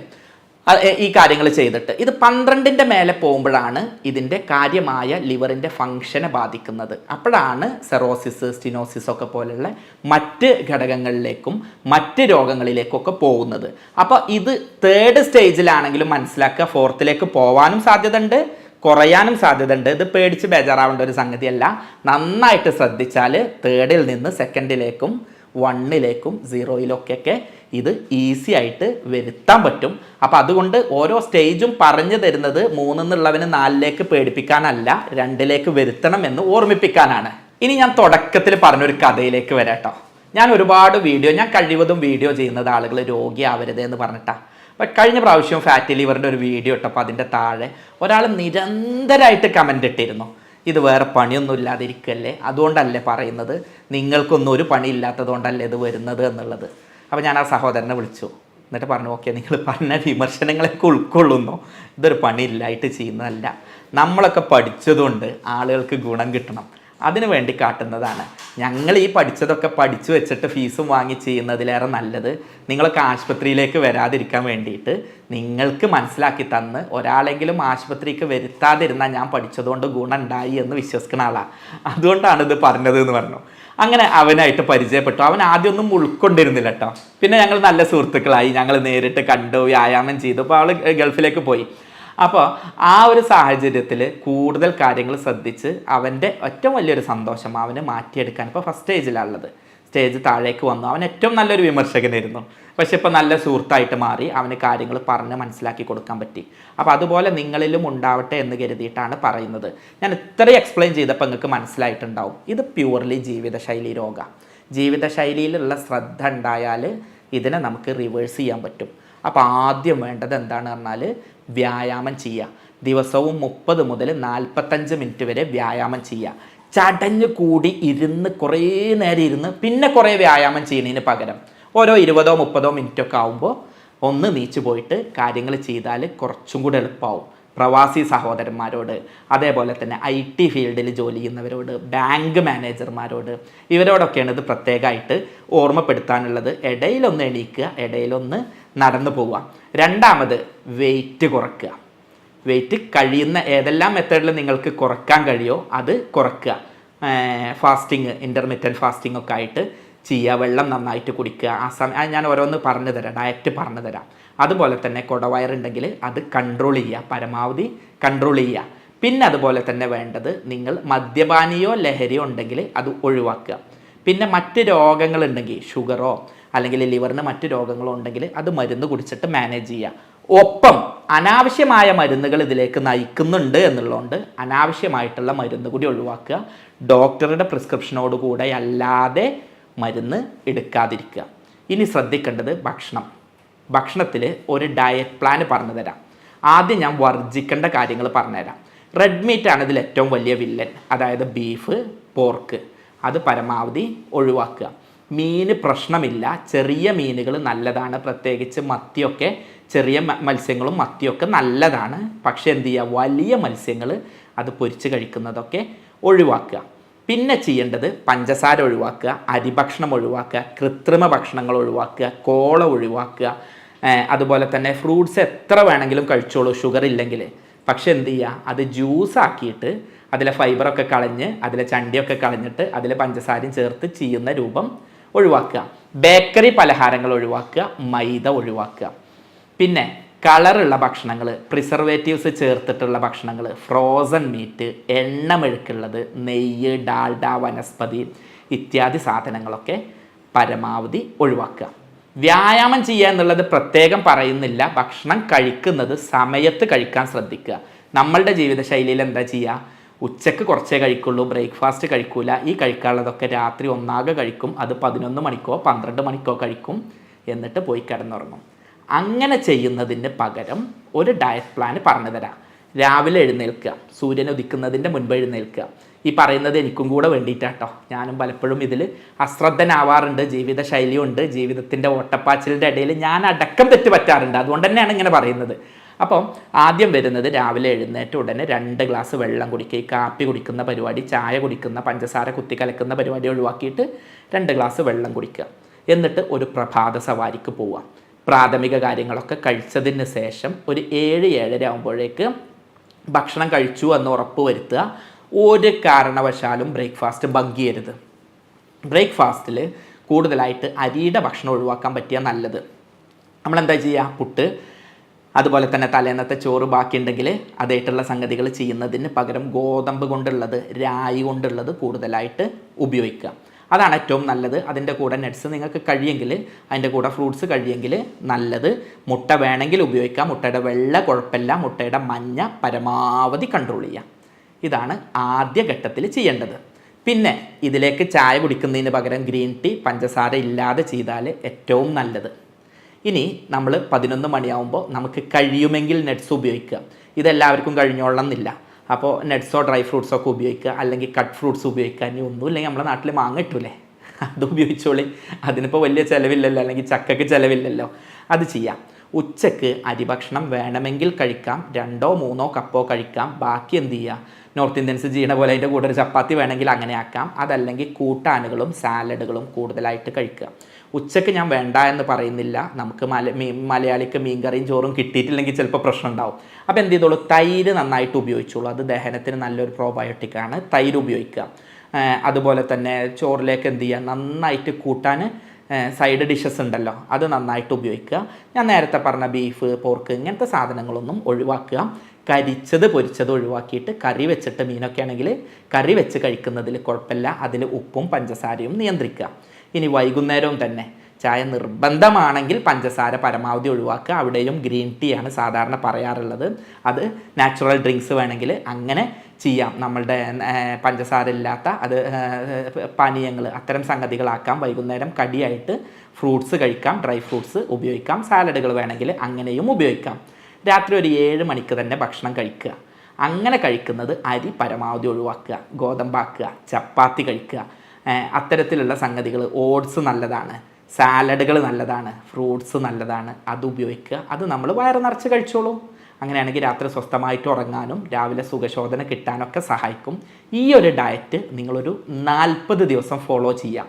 ഈ കാര്യങ്ങൾ ചെയ്തിട്ട്. ഇത് 12ൻ്റെ മേലെ പോകുമ്പോഴാണ് ഇതിൻ്റെ കാര്യമായ ലിവറിൻ്റെ ഫങ്ഷനെ ബാധിക്കുന്നത്. അപ്പോഴാണ് സെറോസിസ്, സ്റ്റിനോസിസ് ഒക്കെ പോലുള്ള മറ്റ് ഘടകങ്ങളിലേക്കും മറ്റ് രോഗങ്ങളിലേക്കൊക്കെ പോകുന്നത്. അപ്പോൾ ഇത് തേർഡ് സ്റ്റേജിലാണെങ്കിലും മനസ്സിലാക്കുക, ഫോർത്തിലേക്ക് പോകാനും സാധ്യതയുണ്ട്, കുറയാനും സാധ്യതയുണ്ട്. ഇത് പേടിച്ച് ബേജാറാവേണ്ട ഒരു സംഗതിയല്ല. നന്നായിട്ട് ശ്രദ്ധിച്ചാൽ തേർഡിൽ നിന്ന് സെക്കൻഡിലേക്കും 1ലേക്കും 0യിലൊക്കെ ഇത് ഈസി ആയിട്ട് വരുത്താൻ പറ്റും. അപ്പോൾ അതുകൊണ്ട് ഓരോ സ്റ്റേജും പറഞ്ഞു തരുന്നത് 3 എന്നുള്ളവന് 4ലേക്ക് പേടിപ്പിക്കാനല്ല, 2ലേക്ക് വരുത്തണം എന്ന് ഓർമ്മിപ്പിക്കാനാണ്. ഇനി ഞാൻ തുടക്കത്തിൽ പറഞ്ഞൊരു കഥയിലേക്ക് വരാട്ടോ. ഞാൻ ഒരുപാട് ഞാൻ കഴിവതും വീഡിയോ ചെയ്യുന്നത് ആളുകൾ രോഗിയാവരുത് എന്ന് പറഞ്ഞിട്ടാണ്. അപ്പം കഴിഞ്ഞ പ്രാവശ്യം ഫാറ്റി ലിവറിൻ്റെ ഒരു വീഡിയോ ഇട്ടപ്പോൾ അതിൻ്റെ താഴെ ഒരാൾ നിരന്തരമായിട്ട് കമൻ്റ് ഇട്ടിരുന്നു, ഇത് വേറെ പണിയൊന്നും ഇല്ലാതിരിക്കല്ലേ, അതുകൊണ്ടല്ലേ പറയുന്നത്, നിങ്ങൾക്കൊന്നും ഒരു പണി ഇല്ലാത്തതുകൊണ്ടല്ലേ ഇത് വരുന്നത് എന്നുള്ളത്. അപ്പോൾ ഞാൻ ആ സഹോദരനെ വിളിച്ചു, എന്നിട്ട് പറഞ്ഞു, ഓക്കെ, നിങ്ങൾ പറഞ്ഞ വിമർശനങ്ങളൊക്കെ ഉൾക്കൊള്ളുന്നു, ഇതൊരു പണിയില്ലായിട്ട് ചെയ്യുന്നതല്ല, നമ്മളൊക്കെ പഠിച്ചതുകൊണ്ട് ആളുകൾക്ക് ഗുണം കിട്ടണം, അതിനു വേണ്ടി കാട്ടുന്നതാണ്. ഞങ്ങൾ ഈ പഠിച്ചതൊക്കെ പഠിച്ചു വെച്ചിട്ട് ഫീസും വാങ്ങി ചെയ്യുന്നതിലേറെ നല്ലത് നിങ്ങളൊക്കെ ആശുപത്രിയിലേക്ക് വരാതിരിക്കാൻ വേണ്ടിയിട്ട് നിങ്ങൾക്ക് മനസ്സിലാക്കി തന്ന് ഒരാളെങ്കിലും ആശുപത്രിക്ക് വരുത്താതിരുന്നാൽ ഞാൻ പഠിച്ചതുകൊണ്ട് ഗുണം ഉണ്ടായി എന്ന് വിശ്വസിക്കുന്ന ആളാണ്, അതുകൊണ്ടാണ് ഇത് പറഞ്ഞത് എന്ന് പറഞ്ഞു. അങ്ങനെ അവനായിട്ട് പരിചയപ്പെട്ടു. അവൻ ആദ്യമൊന്നും ഉൾക്കൊണ്ടിരുന്നില്ല കേട്ടോ. പിന്നെ ഞങ്ങൾ നല്ല സുഹൃത്തുക്കളായി, ഞങ്ങൾ നേരിട്ട് കണ്ടു, വ്യായാമം ചെയ്തു. അപ്പോൾ അവൾ ഗൾഫിലേക്ക് പോയി. അപ്പോൾ ആ ഒരു സാഹചര്യത്തിൽ കൂടുതൽ കാര്യങ്ങൾ ശ്രദ്ധിച്ച് അവൻ്റെ ഏറ്റവും വലിയൊരു സന്തോഷം അവന് മാറ്റിയെടുക്കാൻ ഇപ്പോൾ ഫസ്റ്റ് സ്റ്റേജിലാണുള്ളത്. സ്റ്റേജ് താഴേക്ക് വന്നു. അവൻ ഏറ്റവും നല്ലൊരു വിമർശകനായിരുന്നു, പക്ഷെ ഇപ്പോൾ നല്ല സുഹൃത്തായിട്ട് മാറി. അവന് കാര്യങ്ങൾ പറഞ്ഞ് മനസ്സിലാക്കി കൊടുക്കാൻ പറ്റി. അപ്പോൾ അതുപോലെ നിങ്ങളിലും ഉണ്ടാവട്ടെ എന്ന് കരുതിയിട്ടാണ് പറയുന്നത്. ഞാൻ ഇത്രയും എക്സ്പ്ലെയിൻ ചെയ്തപ്പോൾ നിങ്ങൾക്ക് മനസ്സിലായിട്ടുണ്ടാവും, ഇത് പ്യൂർലി ജീവിതശൈലി രോഗം. ജീവിതശൈലിയിലുള്ള ശ്രദ്ധ ഉണ്ടായാൽ ഇതിനെ നമുക്ക് റിവേഴ്സ് ചെയ്യാൻ പറ്റും. അപ്പോൾ ആദ്യം വേണ്ടത് എന്താണെന്ന് പറഞ്ഞാൽ വ്യായാമം ചെയ്യുക. ദിവസവും 30 മുതൽ 45 മിനിറ്റ് വരെ വ്യായാമം ചെയ്യുക. ചടഞ്ഞ് കൂടി ഇരുന്ന് കുറേ നേരം ഇരുന്ന് പിന്നെ കുറേ വ്യായാമം ചെയ്യുന്നതിന് പകരം ഓരോ 20-30 മിനിറ്റൊക്കെ ആകുമ്പോൾ ഒന്ന് നീച്ചു പോയിട്ട് കാര്യങ്ങൾ ചെയ്താൽ കുറച്ചും കൂടി എളുപ്പമാവും. പ്രവാസി സഹോദരന്മാരോട്, അതേപോലെ തന്നെ IT ഫീൽഡിൽ ജോലി ചെയ്യുന്നവരോട്, ബാങ്ക് മാനേജർമാരോട്, ഇവരോടൊക്കെയാണ് ഇത് പ്രത്യേകമായിട്ട് ഓർമ്മപ്പെടുത്താനുള്ളത്. ഇടയിലൊന്ന് എണീക്കുക, ഇടയിലൊന്ന് നടന്നു പോവുക. രണ്ടാമത് വെയിറ്റ് കുറയ്ക്കുക. വെയിറ്റ് കഴിയുന്ന ഏതെല്ലാം മെത്തേഡിൽ നിങ്ങൾക്ക് കുറയ്ക്കാൻ കഴിയുമോ അത് കുറയ്ക്കുക. ഫാസ്റ്റിങ്, ഇൻ്റർമീഡിയറ്റ് ഫാസ്റ്റിംഗ് ഒക്കെ ആയിട്ട് ചെയ്യുക. വെള്ളം നന്നായിട്ട് കുടിക്കുക. ആ സമയം ഞാൻ ഓരോന്ന് പറഞ്ഞു തരാം, ഡയറ്റ് പറഞ്ഞു തരാം. അതുപോലെ തന്നെ കുടവയറുണ്ടെങ്കിൽ അത് കൺട്രോൾ ചെയ്യുക, പരമാവധി കൺട്രോൾ ചെയ്യുക. പിന്നെ അതുപോലെ തന്നെ വേണ്ടത്, നിങ്ങൾ മദ്യപാനിയോ ലഹരിയോ ഉണ്ടെങ്കിൽ അത് ഒഴിവാക്കുക. പിന്നെ മറ്റ് രോഗങ്ങളുണ്ടെങ്കിൽ, ഷുഗറോ അല്ലെങ്കിൽ ലിവറിന് മറ്റ് രോഗങ്ങളോ ഉണ്ടെങ്കിൽ അത് മരുന്ന് കുടിച്ചിട്ട് മാനേജ് ചെയ്യുക. ഒപ്പം അനാവശ്യമായ മരുന്നുകൾ ഇതിലേക്ക് നയിക്കുന്നുണ്ട് എന്നുള്ളതുകൊണ്ട് അനാവശ്യമായിട്ടുള്ള മരുന്ന് കൂടി ഒഴിവാക്കുക. ഡോക്ടറുടെ പ്രിസ്ക്രിപ്ഷനോടുകൂടെ അല്ലാതെ മരുന്ന് എടുക്കാതിരിക്കുക. ഇനി ശ്രദ്ധിക്കേണ്ടത് ഭക്ഷണത്തിൽ ഒരു ഡയറ്റ് പ്ലാൻ പറഞ്ഞു തരാം. ആദ്യം ഞാൻ വർജിക്കേണ്ട കാര്യങ്ങൾ പറഞ്ഞുതരാം. റെഡ് മീറ്റ് ആണ് ഇതിൽ ഏറ്റവും വലിയ വില്ലൻ, അതായത് ബീഫ്, പോർക്ക്, അത് പരമാവധി ഒഴിവാക്കുക. മീൻ പ്രശ്നമില്ല, ചെറിയ മീനുകൾ നല്ലതാണ്, പ്രത്യേകിച്ച് മത്തിയൊക്കെ, ചെറിയ മത്സ്യങ്ങളും മത്തിയൊക്കെ നല്ലതാണ്. പക്ഷേ എന്ത് ചെയ്യുക, വലിയ മത്സ്യങ്ങൾ അത് പൊരിച്ച് കഴിക്കുന്നതൊക്കെ ഒഴിവാക്കുക. പിന്നെ ചെയ്യേണ്ടത് പഞ്ചസാര ഒഴിവാക്കുക, അരിഭക്ഷണം ഒഴിവാക്കുക, കൃത്രിമ ഭക്ഷണങ്ങൾ ഒഴിവാക്കുക, കോള ഒഴിവാക്കുക. അതുപോലെ തന്നെ ഫ്രൂട്ട്സ് എത്ര വേണമെങ്കിലും കഴിച്ചോളൂ ഷുഗർ ഇല്ലെങ്കിൽ. പക്ഷെ എന്ത് ചെയ്യുക, അത് ജ്യൂസ് ആക്കിയിട്ട് അതിലെ ഫൈബറൊക്കെ കളഞ്ഞ് അതിലെ ചണ്ടിയൊക്കെ കളഞ്ഞിട്ട് അതിൽ പഞ്ചസാരയും ചേർത്ത് ചെയ്യുന്ന രൂപം ഒഴിവാക്കുക. ബേക്കറി പലഹാരങ്ങൾ ഒഴിവാക്കുക, മൈദ ഒഴിവാക്കുക. പിന്നെ കളറുള്ള ഭക്ഷണങ്ങൾ, പ്രിസർവേറ്റീവ്സ് ചേർത്തിട്ടുള്ള ഭക്ഷണങ്ങൾ, ഫ്രോസൺ മീറ്റ്, എണ്ണമെഴുക്കുള്ളത്, നെയ്യ്, ഡാൽഡ, വനസ്പതി ഇത്യാദി സാധനങ്ങളൊക്കെ പരമാവധി ഒഴിവാക്കുക. വ്യായാമം ചെയ്യുക എന്നുള്ളത് പ്രത്യേകം പറയുന്നില്ല. ഭക്ഷണം കഴിക്കുന്നത് സമയത്ത് കഴിക്കാൻ ശ്രദ്ധിക്കുക. നമ്മളുടെ ജീവിതശൈലിയിൽ എന്താ ചെയ്യുക, ഉച്ചക്ക് കുറച്ചേ കഴിക്കുള്ളൂ, ബ്രേക്ക്ഫാസ്റ്റ് കഴിക്കൂല, ഈ കഴിക്കാനുള്ളതൊക്കെ രാത്രി ഒന്നാകെ കഴിക്കും. അത് 11 മണിക്കോ 12 മണിക്കോ കഴിക്കും, എന്നിട്ട് പോയി കിടന്നുറങ്ങും. അങ്ങനെ ചെയ്യുന്നതിന് പകരം ഒരു ഡയറ്റ് പ്ലാൻ പറഞ്ഞു തരാം. രാവിലെ എഴുന്നേൽക്കുക, സൂര്യൻ ഉദിക്കുന്നതിൻ്റെ മുൻപ് എഴുന്നേൽക്കുക. ഈ പറയുന്നത് എനിക്കും കൂടെ വേണ്ടിയിട്ടാട്ടോ. ഞാനും പലപ്പോഴും ഇതിൽ അശ്രദ്ധനാവാറുണ്ട്, ജീവിതശൈലിയുണ്ട്, ജീവിതത്തിൻ്റെ ഓട്ടപ്പാച്ചിലിൻ്റെ ഇടയിൽ ഞാൻ അടക്കം തെറ്റ് പറ്റാറുണ്ട്. അതുകൊണ്ട് തന്നെയാണ് ഇങ്ങനെ പറയുന്നത്. അപ്പം ആദ്യം വരുന്നത്, രാവിലെ എഴുന്നേറ്റ് ഉടനെ 2 ഗ്ലാസ് വെള്ളം കുടിക്കുക. ഈ കാപ്പി കുടിക്കുന്ന പരിപാടി, ചായ കുടിക്കുന്ന, പഞ്ചസാര കുത്തി കലക്കുന്ന പരിപാടി ഒഴിവാക്കിയിട്ട് 2 ഗ്ലാസ് വെള്ളം കുടിക്കുക. എന്നിട്ട് ഒരു പ്രഭാത സവാരിക്ക് പോവുക. പ്രാഥമിക കാര്യങ്ങളൊക്കെ കഴിച്ചതിന് ശേഷം ഒരു 7-7:30 ആകുമ്പോഴേക്ക് ഭക്ഷണം കഴിച്ചു എന്ന് ഉറപ്പ് വരുത്തുക. ഒരു കാരണവശാലും ബ്രേക്ക്ഫാസ്റ്റ് ബങ്ക് ചെയ്യരുത്. ബ്രേക്ക്ഫാസ്റ്റിൽ കൂടുതലായിട്ട് അരിയുടെ ഭക്ഷണം ഒഴിവാക്കാൻ പറ്റിയാൽ നല്ലത്. നമ്മളെന്താ ചെയ്യുക, പുട്ട്, അതുപോലെ തന്നെ തലേന്നത്തെ ചോറ് ബാക്കിയുണ്ടെങ്കിൽ അതായിട്ടുള്ള സംഗതികൾ ചെയ്യുന്നതിന് പകരം ഗോതമ്പ് കൊണ്ടുള്ളത്, രായി കൊണ്ടുള്ളത് കൂടുതലായിട്ട് ഉപയോഗിക്കുക. അതാണ് ഏറ്റവും നല്ലത്. അതിൻ്റെ കൂടെ നട്ട്സ് നിങ്ങൾക്ക് കഴിയെങ്കിൽ, അതിൻ്റെ കൂടെ ഫ്രൂട്ട്സ് കഴിയെങ്കിൽ നല്ലത്. മുട്ട വേണമെങ്കിൽ ഉപയോഗിക്കാം, മുട്ടയുടെ വെള്ള കുഴപ്പമില്ല, മുട്ടയുടെ മഞ്ഞ പരമാവധി കൺട്രോൾ ചെയ്യാം. ഇതാണ് ആദ്യ ഘട്ടത്തിൽ ചെയ്യേണ്ടത്. പിന്നെ ഇതിലേക്ക് ചായ കുടിക്കുന്നതിന് പകരം ഗ്രീൻ ടീ, പഞ്ചസാര ഇല്ലാതെ ചെയ്താൽ ഏറ്റവും നല്ലത്. ഇനി നമ്മൾ 11 മണിയാവുമ്പോൾ നമുക്ക് കഴിയുമെങ്കിൽ നട്ട്സ് ഉപയോഗിക്കുക. ഇതെല്ലാവർക്കും കഴിഞ്ഞോളണം എന്നില്ല. അപ്പോൾ നട്ട്സോ ഡ്രൈ ഫ്രൂട്ട്സോ ഒക്കെ ഉപയോഗിക്കുക, അല്ലെങ്കിൽ കട്ട് ഫ്രൂട്ട്സ് ഉപയോഗിക്കുക. ഇനി ഒന്നുമില്ലെങ്കിൽ നമ്മുടെ നാട്ടിൽ മാങ്ങ കിട്ടൂലേ, അത് ഉപയോഗിച്ചോളി. അതിനിപ്പോൾ വലിയ ചിലവില്ലല്ലോ, അല്ലെങ്കിൽ ചക്കയ്ക്ക് ചിലവില്ലല്ലോ, അത് ചെയ്യാം. ഉച്ചക്ക് അരിഭക്ഷണം വേണമെങ്കിൽ കഴിക്കാം, 2 or 3 കപ്പോ കഴിക്കാം. ബാക്കി എന്ത് ചെയ്യുക, നോർത്ത് ഇന്ത്യൻസ് ചെയ്യണ പോലെ അതിൻ്റെ കൂടെ ഒരു ചപ്പാത്തി വേണമെങ്കിൽ അങ്ങനെ ആക്കാം. അതല്ലെങ്കിൽ കൂട്ടാനുകളും സാലഡുകളും കൂടുതലായിട്ട് കഴിക്കുക. ഉച്ചക്ക് ഞാൻ വേണ്ട എന്ന് പറയുന്നില്ല. നമുക്ക് മലയാളിക്ക് മീൻകറിയും ചോറും കിട്ടിയിട്ടില്ലെങ്കിൽ ചിലപ്പോൾ പ്രശ്നം ഉണ്ടാവും. അപ്പോൾ എന്ത് ചെയ്തോളൂ, തൈര് നന്നായിട്ട് ഉപയോഗിച്ചോളൂ. അത് ദഹനത്തിന് നല്ലൊരു പ്രോബയോട്ടിക്കാണ്, തൈര് ഉപയോഗിക്കുക. അതുപോലെ തന്നെ ചോറിലേക്ക് എന്ത് ചെയ്യുക, നന്നായിട്ട് കൂട്ടാൻ സൈഡ് ഡിഷസ് ഉണ്ടല്ലോ, അത് നന്നായിട്ട് ഉപയോഗിക്കുക. ഞാൻ നേരത്തെ പറഞ്ഞ ബീഫ്, പോർക്ക് ഇങ്ങനത്തെ സാധനങ്ങളൊന്നും ഒഴിവാക്കുക. കരിച്ചത് പൊരിച്ചത് ഒഴിവാക്കിയിട്ട് കറി വെച്ചിട്ട്, മീനൊക്കെ ആണെങ്കിൽ കറി വെച്ച് കഴിക്കുന്നതിൽ കുഴപ്പമില്ല. അതിൽ ഉപ്പും പഞ്ചസാരയും നിയന്ത്രിക്കുക. ഇനി വൈകുന്നേരവും തന്നെ ചായ നിർബന്ധമാണെങ്കിൽ പഞ്ചസാര പരമാവധി ഒഴിവാക്കുക. അവിടെയും ഗ്രീൻ ടീ ആണ് സാധാരണ പറയാറുള്ളത്. അത് നാച്ചുറൽ ഡ്രിങ്ക്സ് വേണമെങ്കിൽ അങ്ങനെ ചെയ്യാം. നമ്മളുടെ പഞ്ചസാര ഇല്ലാത്ത അത് പാനീയങ്ങൾ അത്തരം സംഗതികളാക്കാം. വൈകുന്നേരം കടിയായിട്ട് ഫ്രൂട്ട്സ് കഴിക്കാം, ഡ്രൈ ഫ്രൂട്ട്സ് ഉപയോഗിക്കാം. സാലഡുകൾ വേണമെങ്കിൽ അങ്ങനെയും ഉപയോഗിക്കാം. രാത്രി ഒരു 7 മണിക്ക് തന്നെ ഭക്ഷണം കഴിക്കുക. അങ്ങനെ കഴിക്കുന്നത് അരി പരമാവധി ഒഴിവാക്കുക. ഗോതമ്പാക്കുക, ചപ്പാത്തി കഴിക്കുക. അത്തരത്തിലുള്ള സംഗതികൾ, ഓട്സ് നല്ലതാണ്, സാലഡുകൾ നല്ലതാണ്, ഫ്രൂട്ട്സ് നല്ലതാണ്, അത് ഉപയോഗിക്കുക. അത് നമ്മൾ വയറ് നിറച്ച് കഴിച്ചോളൂ. അങ്ങനെയാണെങ്കിൽ രാത്രി സ്വസ്ഥമായിട്ട് ഉറങ്ങാനും രാവിലെ സുഖശോധന കിട്ടാനൊക്കെ സഹായിക്കും. ഈ ഒരു ഡയറ്റ് നിങ്ങളൊരു 40 ദിവസം ഫോളോ ചെയ്യാം.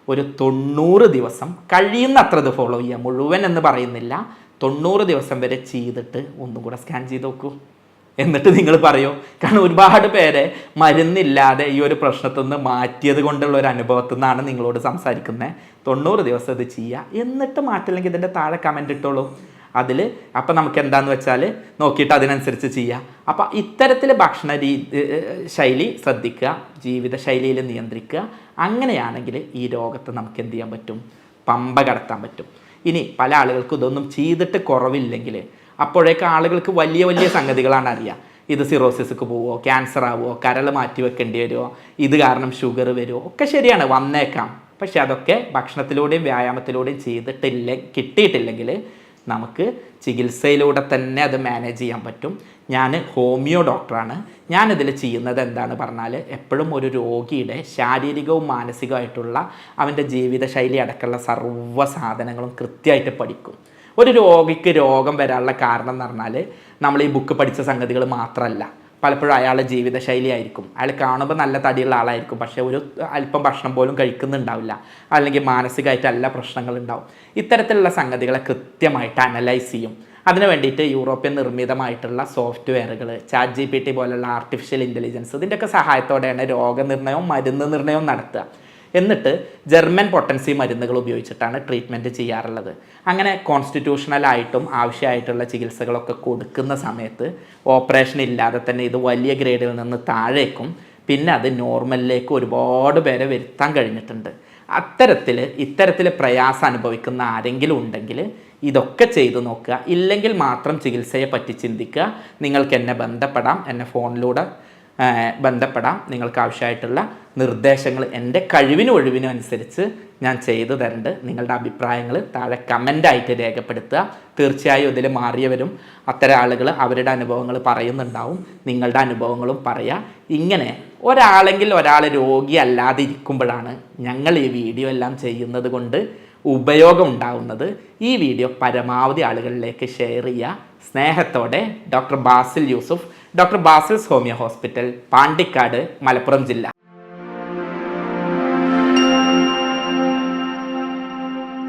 ഒരു 90 ദിവസം കഴിയുന്നത്ര ഇത് ഫോളോ ചെയ്യാം. മുഴുവൻ എന്ന് പറയുന്നില്ല, 90 ദിവസം വരെ ചെയ്തിട്ട് ഒന്നും കൂടെ സ്കാൻ ചെയ്ത് നോക്കൂ. എന്നിട്ട് നിങ്ങൾ പറയൂ. കാരണം ഒരുപാട് പേരെ മരുന്നില്ലാതെ ഈ ഒരു പ്രശ്നത്തിൽ നിന്ന് മാറ്റിയത് കൊണ്ടുള്ള ഒരു അനുഭവത്തിൽ നിന്നാണ് നിങ്ങളോട് സംസാരിക്കുന്നത്. 90 ദിവസം ഇത് ചെയ്യുക. എന്നിട്ട് മാറ്റില്ലെങ്കിൽ ഇതിൻ്റെ താഴെ കമൻ്റ് ഇട്ടോളൂ. അതിൽ അപ്പം നമുക്ക് എന്താണെന്ന് വെച്ചാൽ നോക്കിയിട്ട് അതിനനുസരിച്ച് ചെയ്യുക. അപ്പം ഇത്തരത്തിൽ ഭക്ഷണ ശൈലി ശ്രദ്ധിക്കുക, ജീവിതശൈലിയിൽ നിയന്ത്രിക്കുക. അങ്ങനെയാണെങ്കിൽ ഈ രോഗത്തെ നമുക്ക് എന്ത് ചെയ്യാൻ പറ്റും, പമ്പ കടത്താൻ പറ്റും. ഇനി പല ആളുകൾക്കും ഇതൊന്നും ചെയ്തിട്ട് കുറവില്ലെങ്കിൽ അപ്പോഴേക്ക് ആളുകൾക്ക് വലിയ വലിയ സംഗതികളാണ് അറിയുക. ഇത് സിറോസിസ്ക്ക് പോവുമോ, ക്യാൻസർ ആവുമോ, കരൾ മാറ്റി വെക്കേണ്ടി വരുമോ, ഇത് കാരണം ഷുഗർ വരുമോ, ഒക്കെ ശരിയാണ്, വന്നേക്കാം. പക്ഷെ അതൊക്കെ ഭക്ഷണത്തിലൂടെയും വ്യായാമത്തിലൂടെയും കിട്ടിയിട്ടില്ലെങ്കിൽ നമുക്ക് ചികിത്സയിലൂടെ തന്നെ അത് മാനേജ് ചെയ്യാൻ പറ്റും. ഞാൻ ഹോമിയോ ഡോക്ടറാണ്. ഞാനിതിൽ ചെയ്യുന്നത് എന്താണെന്ന് പറഞ്ഞാൽ, എപ്പോഴും ഒരു രോഗിയുടെ ശാരീരികവും മാനസികമായിട്ടുള്ള അവൻ്റെ ജീവിതശൈലി അടക്കമുള്ള സർവ്വ സാധനങ്ങളും കൃത്യമായിട്ട് പഠിക്കും. ഒരു രോഗിക്ക് രോഗം വരാനുള്ള കാരണം എന്ന് പറഞ്ഞാൽ നമ്മൾ ഈ ബുക്ക് പഠിച്ച സംഗതികൾ മാത്രമല്ല. പലപ്പോഴും അയാളുടെ ജീവിതശൈലി ആയിരിക്കും. അയാൾ കാണുമ്പോൾ നല്ല തടിയുള്ള ആളായിരിക്കും, പക്ഷേ ഒരു അല്പം ഭക്ഷണം പോലും കഴിക്കുന്നുണ്ടാവില്ല, അല്ലെങ്കിൽ മാനസികമായിട്ട് എല്ലാ പ്രശ്നങ്ങളുണ്ടാവും. ഇത്തരത്തിലുള്ള സംഗതികളെ കൃത്യമായിട്ട് അനലൈസ് ചെയ്യും. അതിന് വേണ്ടിയിട്ട് യൂറോപ്യൻ നിർമ്മിതമായിട്ടുള്ള സോഫ്റ്റ്വെയറുകൾ, ChatGPT പോലുള്ള ആർട്ടിഫിഷ്യൽ ഇൻ്റലിജൻസ്, ഇതിൻ്റെയൊക്കെ സഹായത്തോടെയാണ് രോഗനിർണയവും മരുന്ന് നിർണയവും നടത്തുക. എന്നിട്ട് ജർമ്മൻ പൊട്ടൻസി മരുന്നുകൾ ഉപയോഗിച്ചിട്ടാണ് ട്രീറ്റ്മെൻറ്റ് ചെയ്യാറുള്ളത്. അങ്ങനെ കോൺസ്റ്റിറ്റ്യൂഷണലായിട്ടും ആവശ്യമായിട്ടുള്ള ചികിത്സകളൊക്കെ കൊടുക്കുന്ന സമയത്ത് ഓപ്പറേഷൻ ഇല്ലാതെ തന്നെ ഇത് വലിയ ഗ്രേഡിൽ നിന്ന് താഴേക്കും പിന്നെ അത് നോർമലിലേക്ക് ഒരുപാട് പേരെ വരുത്താൻ കഴിഞ്ഞിട്ടുണ്ട്. ഇത്തരത്തിൽ പ്രയാസം അനുഭവിക്കുന്ന ആരെങ്കിലും ഉണ്ടെങ്കിൽ ഇതൊക്കെ ചെയ്തു നോക്കുക. ഇല്ലെങ്കിൽ മാത്രം ചികിത്സയെ പറ്റി ചിന്തിക്കുക. നിങ്ങൾക്ക് എന്നെ ബന്ധപ്പെടാം, എന്നെ ഫോണിലൂടെ ബന്ധപ്പെടാം. നിങ്ങൾക്ക് ആവശ്യമായിട്ടുള്ള നിർദ്ദേശങ്ങൾ എൻ്റെ കഴിവിനും ഒഴിവിനും അനുസരിച്ച് ഞാൻ ചെയ്തു തരുന്നുണ്ട്. നിങ്ങളുടെ അഭിപ്രായങ്ങൾ താഴെ കമൻ്റായിട്ട് രേഖപ്പെടുത്തുക. തീർച്ചയായും ഇതിൽ മാറിയവരും അത്തരം ആളുകൾ അവരുടെ അനുഭവങ്ങൾ പറയുന്നുണ്ടാവും. നിങ്ങളുടെ അനുഭവങ്ങളും പറയുക. ഇങ്ങനെ ഒരാൾ രോഗി അല്ലാതെ ഇരിക്കുമ്പോഴാണ് ഞങ്ങൾ ഈ വീഡിയോ എല്ലാം ചെയ്യുന്നത് കൊണ്ട് ഉപയോഗം ഉണ്ടാവുന്നത്. ഈ വീഡിയോ പരമാവധി ആളുകളിലേക്ക് ഷെയർ ചെയ്യുക. സ്നേഹത്തോടെ doctor Basil Yusuf, doctor Basil's homeo hospital, Pandikkad, Malappuram ജില്ല.